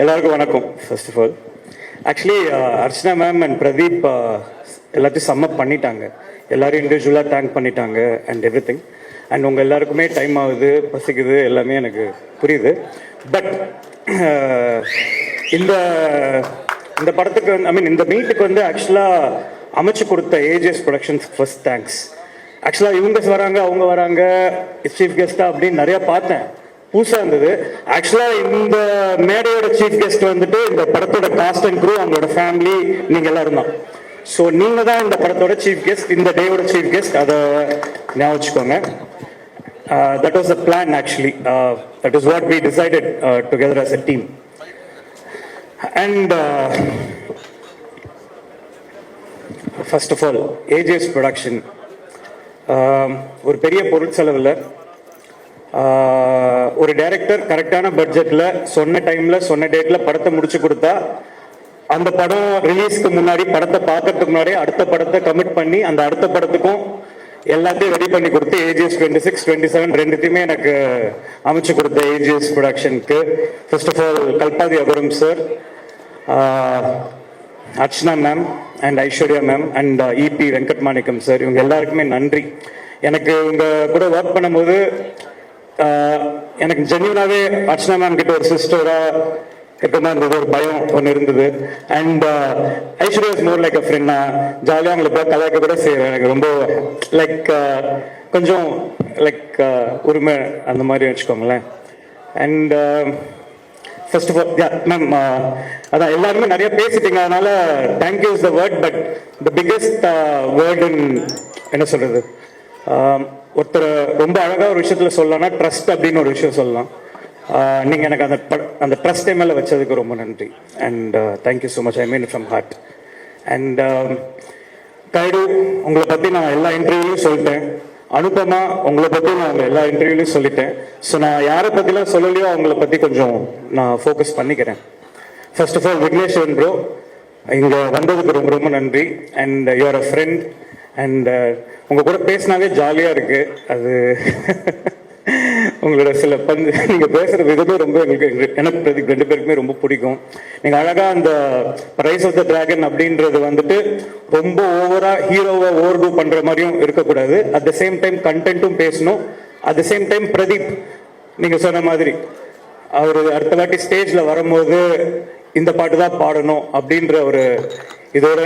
எல்லாருக்கும் வணக்கம். First of all actually Archana ma'am and Pradeep எல்லாத்தையும் சம்மப் பண்ணிட்டாங்க. எல்லாரும் இண்டிவிஜுவலாக தேங்க் பண்ணிட்டாங்க அண்ட் எவ்ரி திங். அண்ட் உங்கள் எல்லாருக்குமே டைம் ஆகுது, பசிக்குது, எல்லாமே எனக்கு புரியுது. பட் இந்த இந்த படத்துக்கு வந்து இந்த மீட்டுக்கு வந்து ஆக்சுவலாக அமைச்சு கொடுத்த ஏஜிஎஸ் ப்ரொடக்ஷன்ஸ் ஃபர்ஸ்ட் தேங்க்ஸ். ஆக்சுவலாக இவங்க வராங்க, அவங்க வராங்க, சீஃப் கெஸ்ட்டாக அப்படின்னு நிறையா பார்த்தேன், புதுசாக இருந்தது. ஆக்சுவலாக இந்த மேடையோட சீஃப் கெஸ்ட் வந்துட்டு இந்த படத்தோட காஸ்ட் அண்ட் க்ரூ, அவங்களோட ஃபேமிலி, நீங்கள் எல்லாரும் தான். ஸோ நீங்கள் தான் இந்த படத்தோட சீஃப் கெஸ்ட், இந்த டேயோட சீஃப் கெஸ்ட், அதை ஞாபகம் வச்சுக்கோங்க. That was the plan actually. That is what we decided together as a team. And first of all AGS production ஒரு பெரிய பொருட்செலவில் ஒரு டைரக்டர் கரெக்டான பட்ஜெட்டில் சொன்ன டைமில் சொன்ன டேட்டில் படத்தை முடிச்சு கொடுத்தா, அந்த படம் ரிலீஸ்க்கு முன்னாடி, படத்தை பார்க்கறதுக்கு முன்னாடி அடுத்த படத்தை கமிட் பண்ணி அந்த அடுத்த படத்துக்கும் எல்லாத்தையும் ரெடி பண்ணி கொடுத்து ஏஜிஎஸ் 26, 27 ரெண்டுத்தையுமே எனக்கு அமைச்சு கொடுத்த ஏஜிஎஸ் ப்ரொடக்ஷனுக்கு first of all Kalpathi Aghoram sir, Archana ma'am and Aishwarya ma'am and EP Venkat Manickam sir, இவங்க எல்லாருக்குமே நன்றி. எனக்கு இவங்க கூட ஒர்க் பண்ணும்போது எனக்கு ஜென்யூனாகவே அர்ச்சனா மேம் கிட்ட ஒரு சிஸ்டராக இருக்க மாதிரி இருந்தது, ஒரு பயம் ஒன்று இருந்தது. And Aishwarya is more like a friend. நான் ஜாலியாக அவங்களை போய் கலாய்க்க கூட செய்வேன். எனக்கு ரொம்ப லைக் கொஞ்சம் லைக் உரிமை அந்த மாதிரி வச்சுக்கோங்களேன். And first of all ma'am, அதான் எல்லாருமே நிறைய பேசிட்டீங்க, அதனால thank you is the word. But the biggest word in என்ன சொல்றது, ஒருத்தர் ரொம்ப அழகாக ஒரு விஷயத்தில் சொல்லலாம்னா ட்ரஸ்ட் அப்படின்னு ஒரு விஷயம் சொல்லலாம். நீங்கள் எனக்கு அந்த ட்ரஸ்ட் மேலே வச்சதுக்கு ரொம்ப நன்றி. And thank you so much, I mean from heart. And guide, உங்களை பற்றி நான் எல்லா இன்டர்வியூலையும் சொல்லிட்டேன். அனுபமா, உங்களை பற்றி நான் எல்லா இன்டர்வியூலையும் சொல்லிட்டேன். ஸோ நான் யாரை பற்றிலாம் சொல்லலையோ அவங்கள பற்றி கொஞ்சம் நான் ஃபோக்கஸ் பண்ணிக்கிறேன். First of all Vigneshwaran bro, இங்கே வந்ததுக்கு ரொம்ப ரொம்ப நன்றி. And you are a friend. And உங்கள் கூட பேசினாவே ஜாலியாக இருக்குது. அது உங்களோட சில நீங்கள் பேசுகிற விதமே ரொம்ப எனக்கு பிரதீப் ரெண்டு பேருக்குமே ரொம்ப பிடிக்கும். நீங்கள் அழகாக அந்த ரைஸ் ஆஃப் த டிராகன் அப்படின்றது வந்துட்டு ரொம்ப ஓவராக ஹீரோவை ஓவர் டூ பண்ணுற மாதிரியும் இருக்கக்கூடாது. அட் த சேம் டைம் கண்டென்ட்டும் பேசணும். At the same time Pradeep நீங்கள் சொன்ன மாதிரி அவர் அடுத்த வாட்டி ஸ்டேஜில் வரும்போது இந்த பாட்டு தான் பாடணும் அப்படின்ற ஒரு இதோட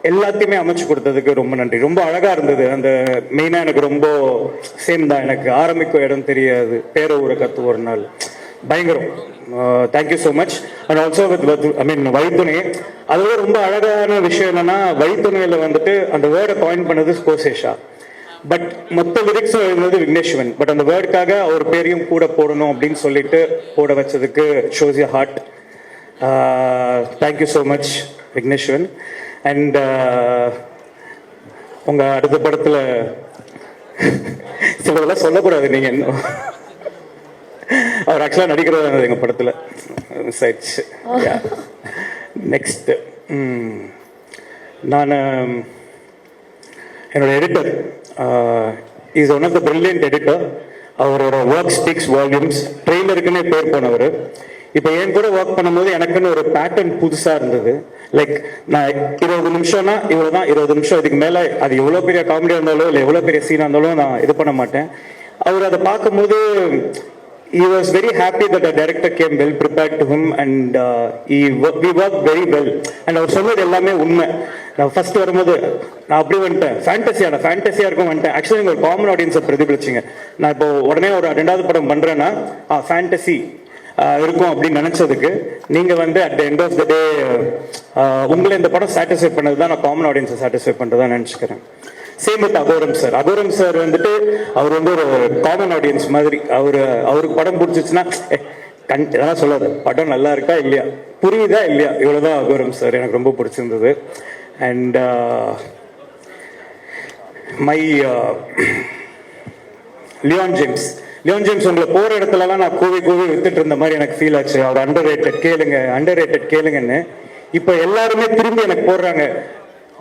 எல்லாத்தையுமே அமைச்சு கொடுத்ததுக்கு ரொம்ப நன்றி. ரொம்ப அழகா இருந்தது. அந்த மெயினா எனக்கு ரொம்ப சேம் தான். எனக்கு ஆரம்பிக்கும் இடம் தெரியாது, பேர ஊரை கத்து ஒரு நாள், பயங்கரம். Thank you so much. And also with வைத்துணை. அதுவே ரொம்ப அழகான விஷயம் என்னன்னா, வைத்துணையில வந்துட்டு அந்த வேர்டை காயின் பண்ணது கோசேஷா, பட் மொத்த லிரிக்ஸும் எழுதுனது விக்னேஸ்வரன். பட் அந்த வேர்டுக்காக அவர் பேரையும் கூட போடணும் அப்படின்னு சொல்லிட்டு போட வச்சதுக்கு shows you heart. Thank you so much Vigneshwaran. And உங்க அடுத்த படத்துல சிலதெல்லாம் சொல்லக்கூடாது, நீங்க இன்னும் அவர் ஆக்சுவலா நடிக்கிறதா எங்க படத்துல. நெக்ஸ்ட் நான் என்னோட editor is one of the brilliant editor. அவரோட ஒர்க் ஸ்பீக்ஸ் வால்யூம்ஸ். ட்ரெய்லருக்குன்னே பேர் போனவர். இப்போ என் கூட ஒர்க் பண்ணும்போது எனக்குன்னு ஒரு பேட்டர்ன் புதுசாக இருந்தது. லைக் நான் 20 நிமிஷம்னா இவ்வளோ தான், 20 நிமிஷம், இதுக்கு மேலே அது எவ்வளோ பெரிய காமெடியாக இருந்தாலும் இல்லை எவ்வளோ பெரிய சீனாக இருந்தாலும் நான் இது பண்ண மாட்டேன். அவர் அதை பார்க்கும்போது he was very happy that the director came well prepared to him and we worked very well. And அவர் சொன்னது எல்லாமே உண்மை. நான் ஃபர்ஸ்ட் வரும்போது நான் அப்படி வந்துட்டேன், ஃபேண்டசியாக இருக்கும் வந்துட்டேன். ஆக்சுவலி நீங்கள் ஒரு காமன் ஆடியன்ஸை பிரதிபலிச்சிங்க. நான் இப்போ உடனே ஒரு 2வது படம் பண்ணுறேன்னா ஃபேண்டசி இருக்கும் அப்படின்னு நினைச்சதுக்கு நீங்க வந்து at the end of the day உங்களை இந்த படம் சாட்டிஸ்ஃபை பண்ணது தான் நான் காமன் ஆடியன்ஸை சாட்டிஸ்ஃபை பண்ணுறதா நினச்சிக்கிறேன். Same with Aghoram sir. Aghoram sir வந்துட்டு அவர் வந்து ஒரு காமன் ஆடியன்ஸ் மாதிரி. அவருக்கு படம் பிடிச்சிச்சுன்னா இதெல்லாம் சொல்லாது, படம் நல்லா இருக்கா இல்லையா, புரியுதா இல்லையா, இவ்வளோதான் அகோரம் சார். எனக்கு ரொம்ப பிடிச்சிருந்தது. அண்ட் மை லியோன் ஜேம்ஸ் உங்களை போற இடத்துலலாம் நான் கூவி வித்துட்டு இருந்த மாதிரி எனக்கு ஃபீல் ஆச்சு. அவர் அண்டர் ரேட்டட் கேளுங்கன்னு இப்போ எல்லாருமே திரும்பி எனக்கு போடுறாங்க.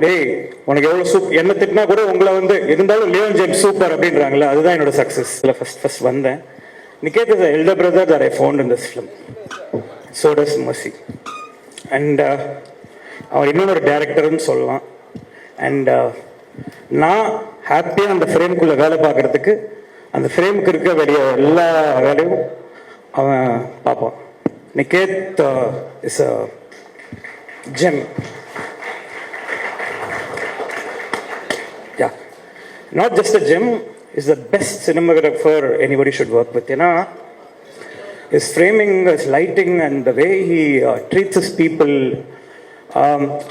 டேய் உனக்கு எவ்வளோ என்ன திட்டினா கூட உங்களை வந்து இருந்தாலும் லியோன் ஜேம்ஸ் சூப்பர் அப்படின்றாங்களே, அதுதான் என்னோட சக்ஸஸ். ஃபர்ஸ்ட் வந்தேன். Niket is the elder brother that I found in this film. So does Mercy. And அவர் இன்னொரு டேரக்டர்னு சொல்லலாம். அண்ட் நான் ஹாப்பியாக அந்த ஃப்ரேம்குள்ளே வேலை பார்க்குறதுக்கு அந்த ஃப்ரேமுக்கு இருக்க வேண்டிய எல்லா வேலையும் அவன் பார்ப்பான். Niketh is a GeM. Yeah, not just a gem, is the best cinematographer anybody should work with. You know, his framing, his lighting, and the way he treats his people.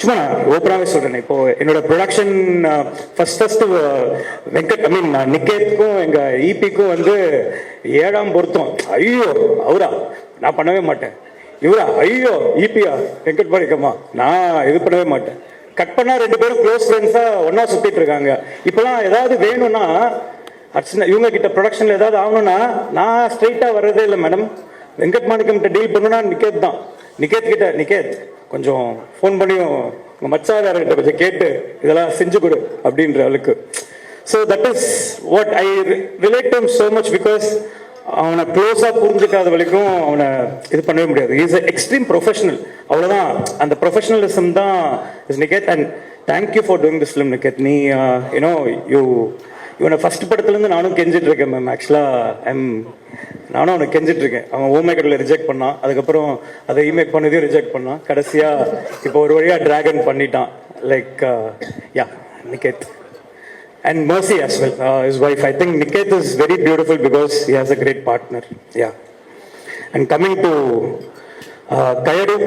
சும்மா நான் ஓப்பனாகவே சொல்கிறேன். இப்போ என்னோட ப்ரொடக்ஷன் ஃபஸ்ட்டு வெங்கட் நிக்கேத்துக்கும் எங்கள் ஈபிக்கும் வந்து 7ஆம் பொருத்தம். ஐயோ அவரா நான் பண்ணவே மாட்டேன், இவரா ஐயோ ஈபியா வெங்கட் பாடிக்கம்மா நான் இது பண்ணவே மாட்டேன். கட் பண்ணா 2 பேரும் க்ளோஸ் ஃப்ரெண்ட்ஸாக ஒன்றா சுற்றிட்டு இருக்காங்க. இப்போலாம் ஏதாவது வேணும்னா இவங்க கிட்ட ப்ரொடக்ஷனில் ஏதாவது ஆகணும்னா நான் ஸ்ட்ரைட்டாக வர்றதே இல்லை மேடம். வெங்கட் மாணிக்கம்கிட்ட டீல் பண்ணணும்னா நிக்கேத் தான். நிக்கேத் கொஞ்சம் ஃபோன் பண்ணியும் உங்கள் மச்சாதாரர்கிட்ட கொஞ்சம் கேட்டு இதெல்லாம் செஞ்சு கொடு அப்படின்ற அளவுக்கு. So that is what I relate to so much because அவனை க்ளோஸாக புரிஞ்சுக்காத வரைக்கும் அவனை இது பண்ணவே முடியாது. இஸ் எக்ஸ்ட்ரீம் ப்ரொஃபஷனல், அவ்வளோதான். அந்த ப்ரொஃபஷனலிசம் தான் is Niketh. And thank you for doing this film Niketh. நீ யூனோ இவனை ஃபர்ஸ்ட் படத்துலேருந்து நானும் கெஞ்சிட்டு இருக்கேன் மேம். ஆக்சுவலாக நானும் அவனை கெஞ்சிட்டு இருக்கேன். அவன் ஓமேக்கரில் ரிஜெக்ட் பண்ணான், அதுக்கப்புறம் அதை இமேக் பண்ணதையும் ரிஜெக்ட் பண்ணான், கடைசியாக இப்போ ஒரு வழியாக டிராகன் பண்ணிட்டான். Like yeah Niketh and Mercy as well, his wife. I think Niket is very beautiful because he has a great partner. Yeah. And coming to Kayadu,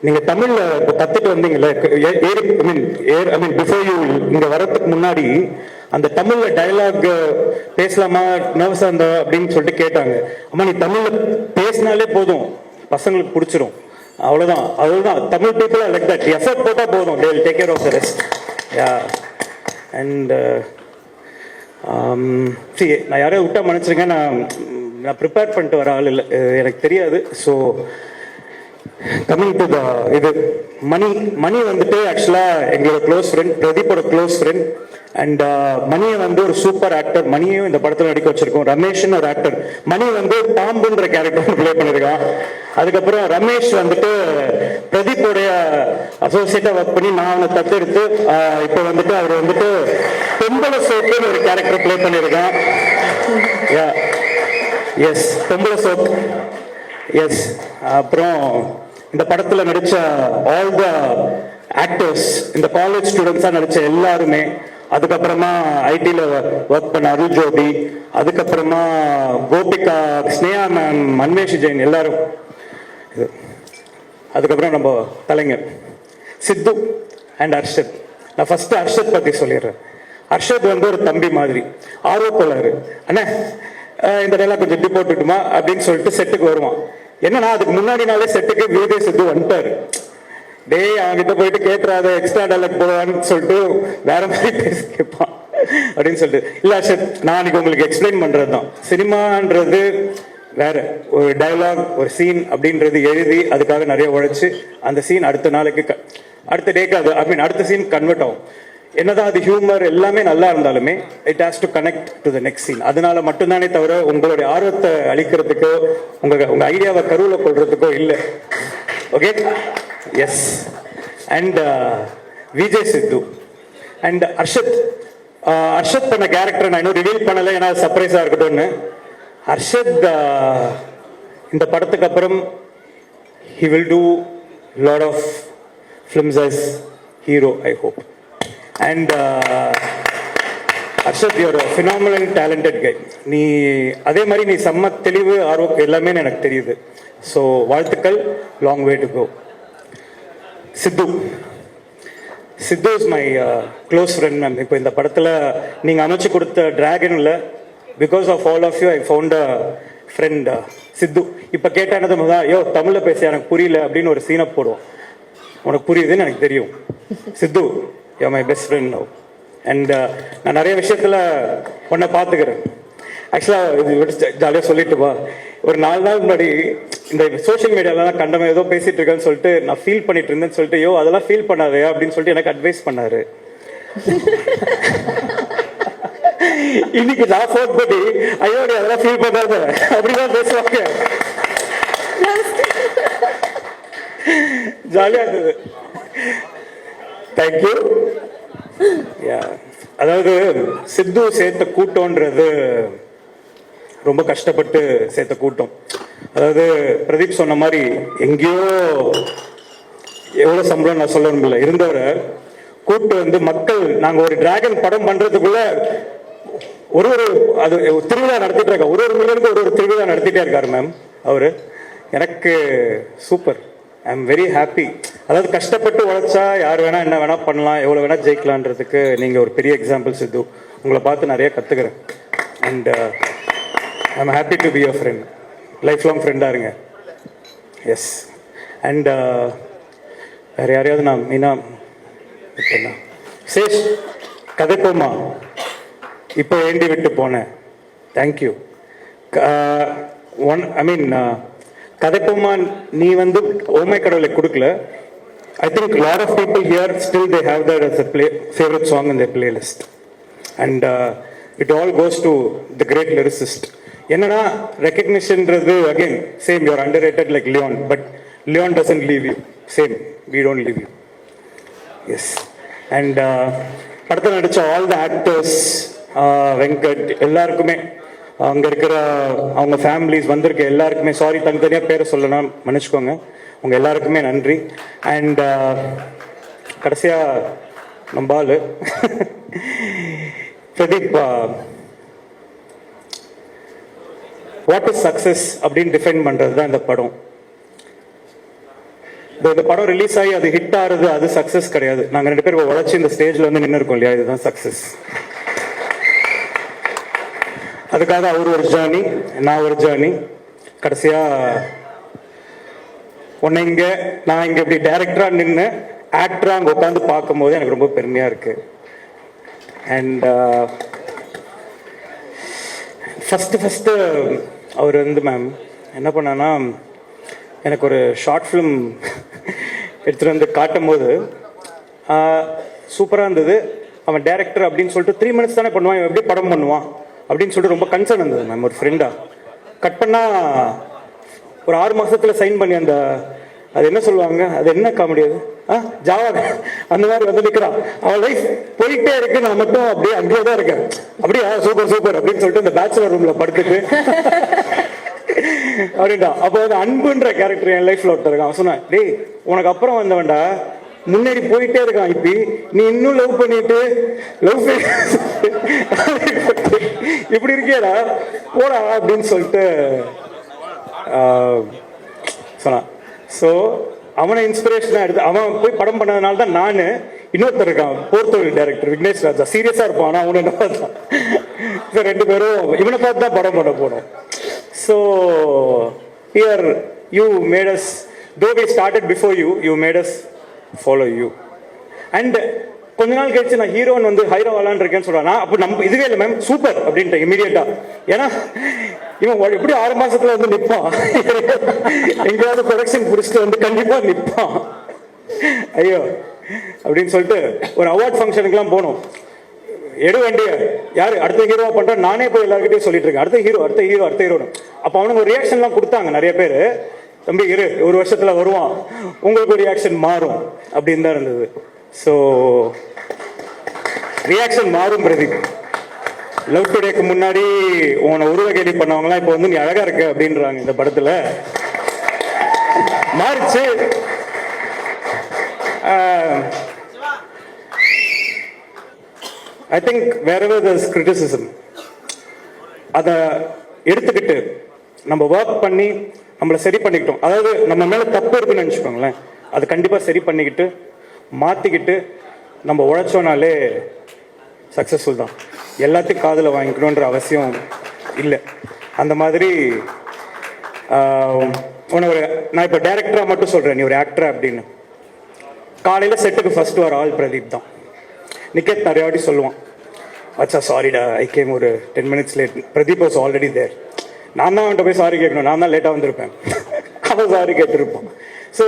நீங்க தமிழ்ல இப்போ கத்துட்டு வந்தீங்கல்ல, பிஃபோர் யூ இங்க வரதுக்கு முன்னாடி அந்த தமிழ்ல டயலாக் பேசலாமா நர்வஸா இருந்தா அப்படின்னு சொல்லிட்டு கேட்டாங்க. அம்மா நீ தமிழ்ல பேசினாலே போதும், பசங்களுக்கு பிடிச்சிரும், அவ்வளவுதான். Tamil people like that. Effort போட்டா போதும், they will take care of the rest. Yeah. And நான் யாரையும் விட்டா மன்னிச்சிருங்க. நான் ப்ரிப்பேர் பண்ணிட்டு வர ஆள் இல்லை, எனக்கு தெரியாது. ஸோ கம்மிங் டு த இது மணி வந்துட்டு ஆக்சுவலாக எங்களோட க்ளோஸ் ஃப்ரெண்ட், பிரதீப்போட க்ளோஸ் ஃப்ரெண்ட். அண்ட் மணியை வந்து ஒரு சூப்பர் ஆக்டர். மணியும் இந்த படத்தில் நடிக்க வச்சிருக்கோம். ரமேஷ்னு ஒரு ஆக்டர். மணி வந்து பாம்புன்ற கேரக்டர் பிளே பண்ணியிருக்கான். அதுக்கப்புறம் ரமேஷ் வந்துட்டு பிரதீப்போடைய அசோசியேட்டாக ஒர்க் பண்ணி நான் அவனை தத்தெடுத்து இப்போ வந்துட்டு அவர் வந்துட்டு பொம்பளை சோப்புன்னு ஒரு கேரக்டர் பிளே பண்ணியிருக்கான். எஸ், பொம்பளை சோப். எஸ். அப்புறம் இந்த படத்தில் நடித்த ஆல் த ஆக்டர்ஸ், இந்த காலேஜ் ஸ்டூடெண்ட்ஸாக நடித்த எல்லாருமே, அதுக்கப்புறமா ஐடியில் ஒர்க் பண்ண அருள் ஜோதி, அதுக்கப்புறமா கோபிகா, ஸ்னேகா மேம், அன்வேஷ் ஜெயின் எல்லாரும். அதுக்கப்புறம் நம்ம கலைஞர் சித்து அண்ட் அர்ஷத். நான் ஃபர்ஸ்ட் அர்ஷத் பற்றி சொல்லிடுறேன். அர்ஷத் வந்து ஒரு தம்பி மாதிரி, ஆர்வக்கோளாறு. அண்ணா இந்த டெல்லாம் கொஞ்சம் எப்படி போட்டுட்டுமா அப்படின்னு சொல்லிட்டு செட்டுக்கு வருவான். என்னன்னா அதுக்கு முன்னாடி நாளே செட்டுக்கு விஜய் சித்து வந்துட்டாரு. டேய் அவன்கிட்ட போயிட்டு கேட்டுறாத, எக்ஸ்ட்ரா டைலாக் போடுவான்னு சொல்லிட்டு வேற மாதிரி பேசி கேட்பான் அப்படின்னு சொல்லிட்டு. இல்லை அர்ஷத், நான் அன்னைக்கு உங்களுக்கு எக்ஸ்பிளைன் பண்ணுறது தான். சினிமான்றது வேற, ஒரு டைலாக், ஒரு சீன் அப்படின்றது எழுதி அதுக்காக நிறைய உழைச்சு அந்த சீன் அடுத்த நாளைக்கு அடுத்த டேக்கு அது அடுத்த சீன் கன்வெர்ட் ஆகும். என்னதான் அது ஹியூமர் எல்லாமே நல்லா இருந்தாலுமே it has to connect to the next scene. அதனால மட்டும்தானே தவிர உங்களுடைய ஆர்வத்தை அளிக்கிறதுக்கோ உங்க ஐடியாவை கருவில் கொள்றதுக்கோ இல்லை. Okay. Yes. And Vijay Siddhu and Arshad பண்ண கேரக்டர் நான் இன்னும் ரிவீல் பண்ணலை, ஏன்னா சர்ப்ரைஸா இருக்கட்டும்னு. அர்ஷத் இந்த படத்துக்கு அப்புறம் he will do lot of films as hero, I hope. And Arshad, you're a phenomenal talented guy. நீ அதே மாதிரி நீ செம்ம தெளிவு, ஆர்வம் எல்லாமே எனக்கு தெரியுது. ஸோ வாழ்த்துக்கள், long way to go. Siddhu is my close friend ma'am. இப்போ இந்த படத்தில் நீங்கள் அமைச்சு கொடுத்த டிராகனில் because of all of you I found a friend Siddhu. இப்போ கேட்டானது தான், யோ தமிழில் பேச எனக்கு புரியல அப்படின்னு ஒரு சீனை போடுவோம். உனக்கு புரியுதுன்னு எனக்கு தெரியும். Siddhu, you my best friend now. And நான் நிறைய விஷயத்தில் உன்னை பார்த்துக்கிறேன். ஆக்சுவலாக இது ஜாலியாக சொல்லிட்டுப்பா, ஒரு 4 நாள் முன்னாடி இந்த சோஷியல் மீடியாலாம் கண்டவன் ஏதோ பேசிட்டு இருக்கேன்னு சொல்லிட்டு நான் ஃபீல் பண்ணிட்டு இருந்தேன்னு சொல்லிட்டு, யோ அதெல்லாம் ஃபீல் பண்ணாதே அப்படின்னு சொல்லிட்டு எனக்கு அட்வைஸ் பண்ணாரு. இன்னைக்கு நான் ஃபோன் பண்ணி ஐயோ அதெல்லாம் ஃபீல் பண்ணாத அப்படிதான் பேசுவாங்க. ஜாலியாக இருந்தது. தேங்க்யூ. அதாவது சித்து சேர்த்த கூட்டம்ன்றது ரொம்ப கஷ்டப்பட்டு சேர்த்த கூட்டம். அதாவது பிரதீப் சொன்ன மாதிரி எங்கேயோ எவ்வளோ சம்பளம் நான் சொல்ல முடியல இருந்தவரை கூட்டு வந்து மக்கள் நாங்கள் ஒரு டிராகன் படம் பண்றதுக்குள்ள ஒரு அது திருவிழா நடத்திட்டு இருக்க ஒரு மில்லியனுக்கு ஒரு திருவிழா நடத்திட்டே இருக்காரு மேம் அவரு. எனக்கு super, I am very happy. அதாவது கஷ்டப்பட்டு உழைச்சா யார் வேணா என்ன வேணா பண்ணலாம், எவ்வளோ வேணா ஜெயிக்கலான்றதுக்கு நீங்கள் ஒரு பெரிய எக்ஸாம்பிள் சித்து. உங்களை பார்த்து நிறைய கற்றுக்கிறேன். And I am happy to be your friend. Life long ஃப்ரெண்டாக இருங்க. எஸ். அண்ட் வேற யாரையாவது நான் மீனா சேஷ் கதைப்போமா இப்போ ஏண்டி விட்டு போனேன். தேங்க்யூ. ஐ மீன் கதைப்போமா நீ வந்து ஓமை கடவுளை கொடுக்கல. I think a lot of people here still they have that as a favorite song in their playlist. And it all goes to the great lyricist. என்னன்னா recognitionன்றது again same, you're underrated like Leon, but Leon doesn't leave you. Same, we don't leave you. Yes. And படத்தில் நடிச்ச all the actors, Venkat எல்லாருக்குமே அங்கே இருக்கிற அவங்க families வந்திருக்க எல்லாருக்குமே sorry, தனித்தனியாக பேரை சொல்லலாம் மன்னிச்சுக்கோங்க. உங்கள் எல்லாருக்குமே நன்றி. அண்ட் கடைசியாக நம்பால் பிரதீப், வாட் இஸ் சக்ஸஸ் அப்படின்னு டிஃபைன் பண்ணுறது தான் இந்த படம். இந்த படம் ரிலீஸ் ஆகி அது ஹிட் ஆகுறது அது சக்ஸஸ் கிடையாது. நாங்கள் 2 பேரும் உழைச்சி இந்த ஸ்டேஜில் வந்து நின்று இருக்கோம் இல்லையா, இதுதான் சக்ஸஸ். அதுக்காக அவர் ஒரு ஜேர்னி, நான் ஒரு ஜேர்னி. கடைசியாக உன்னை இங்கே நான் இங்கே இப்படி டைரக்டராக நின்று ஆக்டராக அங்கே உட்காந்து பார்க்கும்போது எனக்கு ரொம்ப பெருமையாக இருக்குது. அண்ட் ஃபஸ்ட்டு அவர் வந்து மேம் என்ன பண்ணான்னா, எனக்கு ஒரு ஷார்ட் ஃபிலிம் எடுத்துகிட்டு வந்து காட்டும் போது சூப்பராக இருந்தது. அவன் டைரக்டர் அப்படின்னு சொல்லிட்டு 3 minutes தானே பண்ணுவான், இவன் எப்படி படம் பண்ணுவான் அப்படின்னு சொல்லிட்டு ரொம்ப கன்சர்ன் இருந்தது மேம். ஒரு ஃப்ரெண்டாக கட் பண்ணால் ஒரு 6 மாதத்தில் சைன் பண்ணி அந்த அது என்ன சொல்லுவாங்க, அது என்ன காமெடி அது ஜாவா அந்த மாதிரி வந்து நிற்கிறான். அவன் லைஃப் போயிட்டே இருக்கு, நான் மட்டும் அப்படியே அங்கேயே தான் இருக்கேன். அப்படியே சூப்பர் சூப்பர் அப்படின்னு சொல்லிட்டு இந்த பேச்சுலர் ரூமில் படுத்துட்டு அப்படின்டா. அப்போ வந்து அன்புன்ற கேரக்டர் என் லைஃப்ல ஒருத்தர் இருக்கான். சொன்னேன், டேய் உனக்கு அப்புறம் வந்தவன்டா, முன்னேறி போயிட்டே இருக்கான், இப்ப நீ இன்னும் லவ் பண்ணிட்டு இப்படி இருக்கியடா போடா அப்படின்னு சொல்லிட்டு சொன்னான். ஸோ அவனை இன்ஸ்பிரேஷனாக எடுத்து அவன் போய் படம் பண்ணதுனால தான் நான் இன்னொருத்தர் இருக்கான் போர்த்தொழில் டைரக்டர் விக்னேஷ் ராஜா, சீரியஸாக இருப்பான். ஆனால் அவனை என்ன பார்த்தான், 2 பேரும் இவனை பார்த்து தான் படம் பண்ண போனோம். So here you made us, though we started before you, you made us follow you. And கொஞ்ச நாள் கழிச்சு நான் ஹீரோன் வந்து ஹைரோ வாலான் இருக்கேன்னு சொல்றான். அப்போ நம்ம இதுவே இல்லை மேம் சூப்பர் அப்படின்ட்டு இமீடியட்டா. ஏன்னா இவன் எப்படி 6 மாசத்துல வந்து நிற்பான், எங்கேயாவது ப்ரொடக்ஷன் பிடிச்சிட்டு வந்து கண்டிப்பா நிற்பான் ஐயோ அப்படின்னு சொல்லிட்டு ஒரு அவார்ட் ஃபங்க்ஷனுக்குலாம் போனோம். எடு வண்டிய யாரு அடுத்த ஹீரோவா பண்ற, நானே போய் எல்லாருக்கிட்டையும் சொல்லிட்டு இருக்கேன் அடுத்த ஹீரோ. அப்ப அவனுக்கு ஒரு ரியாக்ஷன்லாம் கொடுத்தாங்க நிறைய பேர், தம்பி இரு 1 வருஷத்துல வருவான் உங்களுக்கு ஒரு ரியாக்ஷன் மாறும் அப்படின்னு தான் இருந்தது. ஸோ ரியாக்ஷன் மாறும் பிரதீப். லவ் டுடேக்கு முன்னாடி உன்னை உருவகேலி பண்ணவங்களாம் இப்போ வந்து நீ அழகா இருக்க அப்படின்றாங்க. இந்த படத்துல மாறிச்சு. I think wherever there's criticism, அதை எடுத்துக்கிட்டு நம்ம ஒர்க் பண்ணி நம்மளை சரி பண்ணிக்கிட்டோம். அதாவது நம்ம மேலே தப்பு இருக்குன்னு நினச்சிக்கோங்களேன், அது கண்டிப்பாக சரி பண்ணிக்கிட்டு மாற்றிக்கிட்டு நம்ம உழைச்சோனாலே சக்ஸஸ்ஃபுல் தான். எல்லாத்தையும் காதில் வாங்கிக்கணுன்ற அவசியம் இல்லை. அந்த மாதிரி நான் இப்போ டைரக்டராக மட்டும் சொல்கிறேன், நீ ஒரு ஆக்டரா அப்படின்னு. காலையில் செட்டுக்கு ஃபர்ஸ்ட் வர ஆள் பிரதீப் தான். நிக்கேத் நிறைய வாட்டி சொல்லுவான், அச்சா சாரிடா ஐ கேம் ஒரு 10 minutes late, Pradeep was already there. நான் தான் அவன்கிட்ட போய் சாரி கேட்கணும், நான் தான் லேட்டாக வந்திருப்பேன், அவன் சாரி கேட்டிருப்பான். ஸோ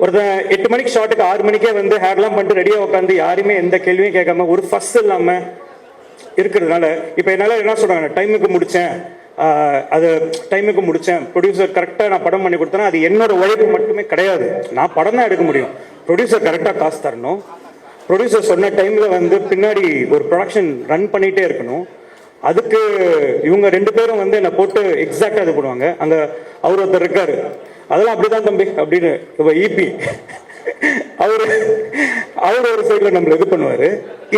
ஒருத்தன் 8 மணிக்கு ஷார்ட்டுக்கு 6 மணிக்கே வந்து ஹேர்லாம் பண்ணிட்டு ரெடியாக உட்காந்து யாருமே எந்த கேள்வியும் கேட்காம ஒரு ஃபர்ஸ்ட் இல்லாமல் இருக்கிறதுனால இப்போ என்னால் என்ன சொல்கிறாங்க டைமுக்கு முடித்தேன் அது டைமுக்கு முடித்தேன், ப்ரொடியூசர் கரெக்டாக நான் படம் பண்ணி கொடுத்தேன்னா அது என்னோட உழைப்பு மட்டுமே கிடையாது. நான் படம் தான் எடுக்க முடியும், ப்ரொடியூசர் கரெக்டாக காசு தரணும், ப்ரொடியூசர் சொன்ன டைமில் வந்து பின்னாடி ஒரு ப்ரொடக்ஷன் ரன் பண்ணிகிட்டே இருக்கணும். அதுக்கு இவங்க 2 பேரும் வந்து என்னை போட்டு எக்ஸாக்டாக இது பண்ணுவாங்க. அங்கே அவர் ஒருத்தர் இருக்காரு, அதெல்லாம் அப்படிதான் தம்பி அப்படின்னு இப்போ இபி அவர் ஒரு சைடில் நம்மளை இது பண்ணுவார்,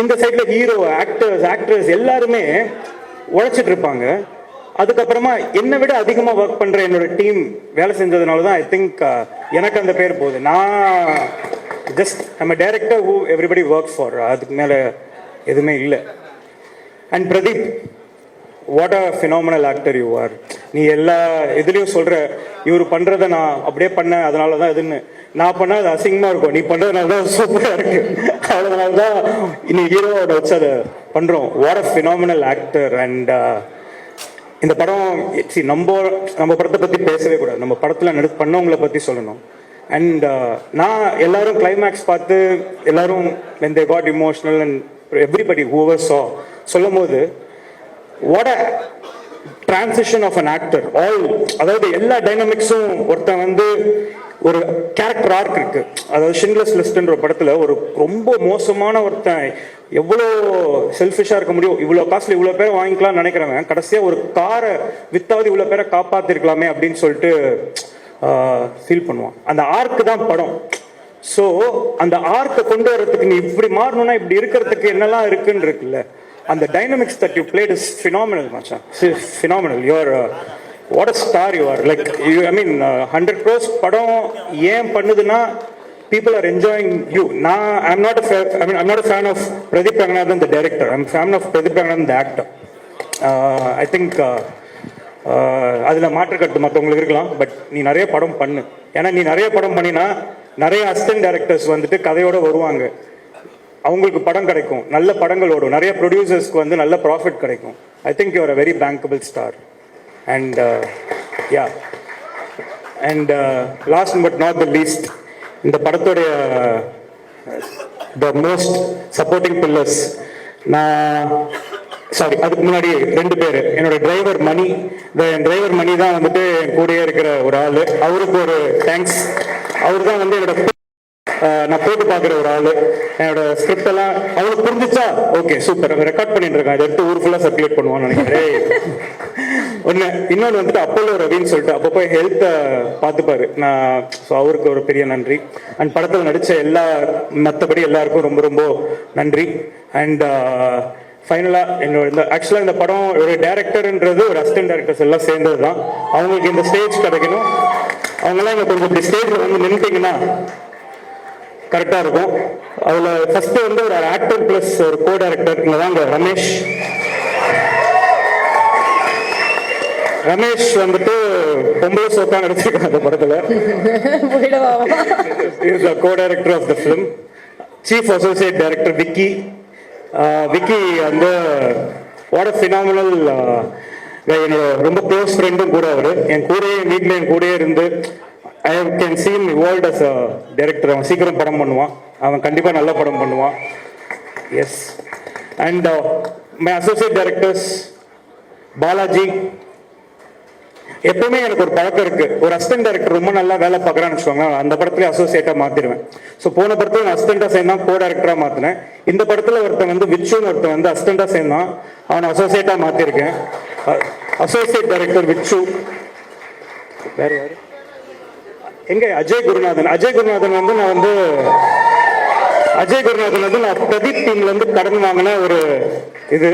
இந்த சைடில் ஹீரோ ஆக்டர்ஸ் எல்லாருமே உழைச்சிட்டு இருப்பாங்க. அதுக்கப்புறமா என்னை விட அதிகமாக ஒர்க் பண்ணுற என்னோட டீம் வேலை செஞ்சதுனால தான் ஐ திங்க் எனக்கு அந்த பேர் போகுது. நான் ஜஸ்ட் நம்ம director who everybody work for, அதுக்கு மேலே எதுவுமே இல்லை. And Pradeep, what a phenomenal actor you are. நீ எல்லா இதுலேயும் சொல்கிற இவர் பண்ணுறதை நான் அப்படியே பண்ணேன் அதனால தான் இதுன்னு. நான் பண்ணால் அது அசிங்கமாக இருக்கும், நீ பண்ணுறதுனால தான் சூப்பராக இருக்கு, அதனால தான் இன்னைக்கு ஹீரோவோட வச்சு அதை பண்ணுறோம். What a phenomenal actor. And இந்த படம் நம்ம படத்தை பற்றி பேசவே கூடாது, நம்ம படத்தில் பண்ணவங்களை பற்றி சொல்லணும். அண்ட் நான் எல்லாரும் கிளைமேக்ஸ் பார்த்து எல்லாரும் when they got emotional and everybody whoever saw சொல்லும் போது what a transition of an actor. அதாவது எல்லா டைனமிக்ஸும் ஒருத்தன் வந்து ஒரு கேரக்டர் ஆர்க் இருக்கு. அதாவது ஷிண்ட்லர்ஸ் லிஸ்ட்ன்ற படத்தில் ஒரு ரொம்ப மோசமான ஒருத்தன் எவ்வளோ செல்ஃபிஷாக இருக்க முடியும், இவ்வளோ காசுல இவ்வளோ பேரை வாங்கிக்கலாம்னு நினைக்கிறவன் கடைசியாக ஒரு காரை வித்தாவது இவ்வளோ பேரை காப்பாற்றிருக்கலாமே அப்படின்னு சொல்லிட்டு ஃபீல் பண்ணுவான். அந்த ஆர்க்கு தான் படம். ஸோ அந்த ஆர்க்கை கொண்டு வரதுக்கு நீ இப்படி மாறணும்னா இப்படி இருக்கிறதுக்கு என்னெல்லாம் இருக்குன்னு இருக்குல்ல, அந்த dynamics that you played is phenomenal மச்சான், phenomenal. You are what a star you are. Like you I mean 100 crores படம் ஏன் பண்ணுதுன்னா people are enjoying you. I'm not a fan of Pradeep Ranganathan the director, I'm a fan of Pradeep Ranganathan the actor. I think அதில் மாற்றுக்கட்டு மற்றவங்களுக்கு இருக்கலாம், but நீ நிறைய படம் பண்ணு. ஏன்னா நீ நிறைய படம் பண்ணினா நிறைய அசிஸ்டன்ட் டைரக்டர்ஸ் வந்துட்டு கதையோடு வருவாங்க, அவங்களுக்கு படம் கிடைக்கும், நல்ல படங்கள் ஓடும், நிறைய ப்ரொடியூசர்ஸ்க்கு வந்து நல்ல ப்ராஃபிட் கிடைக்கும். I think you are a very bankable star. And yeah and last but not the least, இந்த படத்துடைய த மோஸ்ட் சப்போர்ட்டிங் பில்லர்ஸ், அதுக்கு முன்னாடி 2 பேர். என்னோட டிரைவர் மணி, என் டிரைவர் மணி தான் வந்துட்டு என் கூடயே இருக்கிற ஒரு ஆள், அவருக்கு ஒரு தேங்க்ஸ். அவர் தான் வந்து என்னோட நான் போட்டு பார்க்குற ஒரு ஆள். என்னோட ஸ்கிரிப்ட் எல்லாம் அவளுக்கு புரிஞ்சிச்சா, ஓகே சூப்பர், ரெக்கார்ட் பண்ணிட்டு இருக்கேன், அதை எடுத்து ஊர் ஃபுல்லாக சர்க்குலேட் பண்ணுவான்னு நினைக்கிறேன். இன்னொன்று வந்துட்டு அப்போலோ ரவின்னு சொல்லிட்டு அப்போ போய் ஹெல்த்தை பார்த்துப்பாரு. ஸோ அவருக்கு ஒரு பெரிய நன்றி. அண்ட் படத்தில் நடித்த மற்றபடி எல்லாருக்கும் ரொம்ப ரொம்ப நன்றி. அண்ட் ஃபைனலாக என்னோட ஆக்சுவலாக இந்த படம் ஒரு டேரக்டர்ன்றது ஒரு அசிஸ்டன்ட் டேரக்டர்ஸ் எல்லாம் சேர்ந்தது தான். அவங்களுக்கு இந்த ஸ்டேஜ் கிடைக்கணும், அவங்களாம் இங்கே கொஞ்சம் இப்படி ஸ்டேஜில் வந்து நின்றுட்டிங்கன்னா கரெக்டாக இருக்கும். அதில் ஃபஸ்ட்டு வந்து ஒரு ஆக்டர் ப்ளஸ் ஒரு கோ டைரக்டர் இங்கே தான் இங்கே ரமேஷ் வந்துட்டு பொம்பளை சோக்கா நடிச்சிருக்காங்க அந்த படத்தில். Is the co director of the film. Chief associate director Vicky வந்து வாட் அ ஃபினாமினல். என்னோட ரொம்ப க்ளோஸ் ஃப்ரெண்டும் கூட அவர், என் கூடயே வீட்டில் என் கூடயே இருந்து I can see him evolved as a director. அவன் சீக்கிரம் படம் பண்ணுவான், அவன் கண்டிப்பாக நல்ல படம் பண்ணுவான். Yes. And my associate directors Balaji. எப்பவுமே எனக்கு ஒரு பழக்கம் இருக்கு, ஒரு அசிஸ்டன்ட் டைரக்டர் ரொம்ப நல்லா வேலை பார்க்குறான்னு வச்சுக்கோங்க, அந்த படத்துல அசோசியேட்டா மாத்திடுவேன். ஸோ போன படத்துல நான் அசிஸ்டண்டா சேர்ந்தான், கோ டைரக்டரா மாத்தினேன். இந்த படத்துல ஒருத்தன் வந்து விச்சுன்னு ஒருத்தன் வந்து அசிஸ்டண்டா சேர்ந்தான், அவனை அசோசியேட்டா மாத்திருக்கேன். அசோசியேட் டைரக்டர் விச்சு. வேற யாரு? எங்க அஜய் குருநாதன் வந்து நான் பிரதீப் டீம்ல இருந்து கடன் வாங்கின ஒரு இது.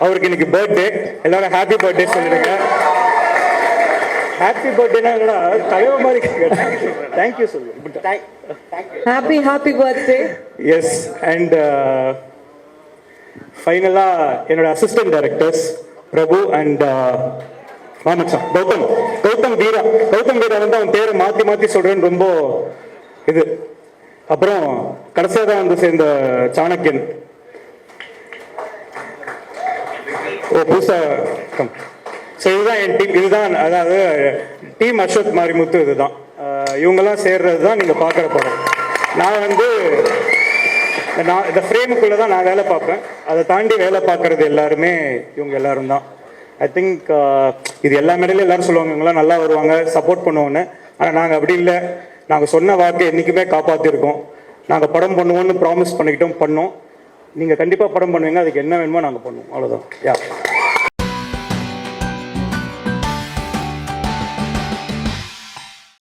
அவருக்கு இன்னைக்கு பர்த்டே, எல்லாரும் ஹாப்பி பர்த்டே சொல்லிடுங்க. ஹாப்பி பர்த்டேனா என்னடா தலைவர் மாதிரி தேங்க்யூ சொல்லு. Happy birthday. எஸ். அண்ட் ஃபைனலா என்னோட assistant directors Prabhu and Gautham Veera வந்து அவன் பேரை மாத்தி சொல்றேன்னு ரொம்ப இது. அப்புறம் கடைசியாக தான் வந்து சேர்ந்த சாணக்கியன். புதுசா கம். ஸோ இதுதான் என் டீம். இதுதான் அதாவது டீம் அசோக் மாரிமுத்து. இதுதான் இவங்கெல்லாம் சேர்றது தான் நீங்கள் பார்க்குற படம். நான் வந்து இந்த ஃப்ரேமுக்குள்ளே தான் நான் வேலை பார்ப்பேன், அதை தாண்டி வேலை பார்க்குறது எல்லாருமே இவங்க எல்லாரும் தான். ஐ திங்க் இது எல்லா மேடையிலும் எல்லாரும் சொல்லுவாங்க இவங்கெல்லாம் நல்லா வருவாங்க சப்போர்ட் பண்ணுவோன்னு. ஆனால் நாங்கள் அப்படி இல்லை. நாங்கள் சொன்ன வாக்கை என்றைக்குமே காப்பாற்றிருக்கோம். நாங்கள் படம் பண்ணுவோம்னு ப்ராமிஸ் பண்ணிக்கிட்டோம், பண்ணோம். நீங்கள் கண்டிப்பாக படம் பண்ணுவீங்க, அதுக்கு என்ன வேணுமோ நாங்கள் பண்ணுவோம், அவ்வளோதான். யா